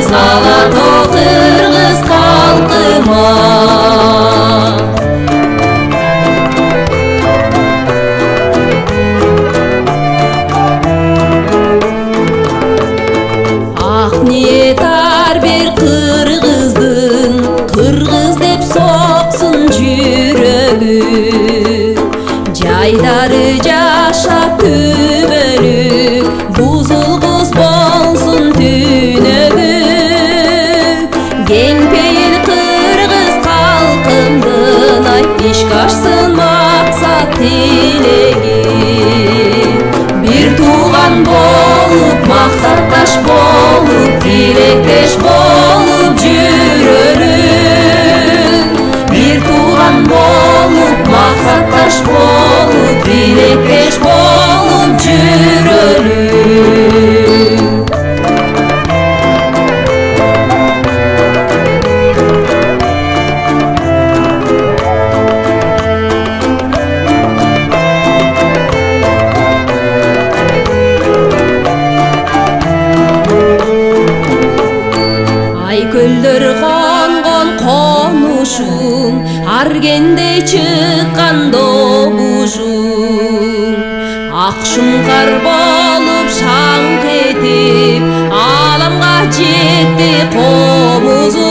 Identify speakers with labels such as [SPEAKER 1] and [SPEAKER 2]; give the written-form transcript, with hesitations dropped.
[SPEAKER 1] салат о кыргыз калкыма. Ак ниет ар бир кыргыздын, кыргыз деп соксун жүрөгү. Жайдары жашап түбөлүк, бузулгус болсун түнөгү. Кең пейил кыргыз калкымдын, айт ишке ашсын максат тилеги. Бир тууган болуп, максатташ болуп, тилектеш болуп жүрөлүк. Бир тууган болуп, максатташ болуп, тилектеш болуп жүрөлүк. Көлдөр конгон конушум, аргендей чыккан добушум. Ак шумкар болуп шаңк этип, аламга жетти комузум.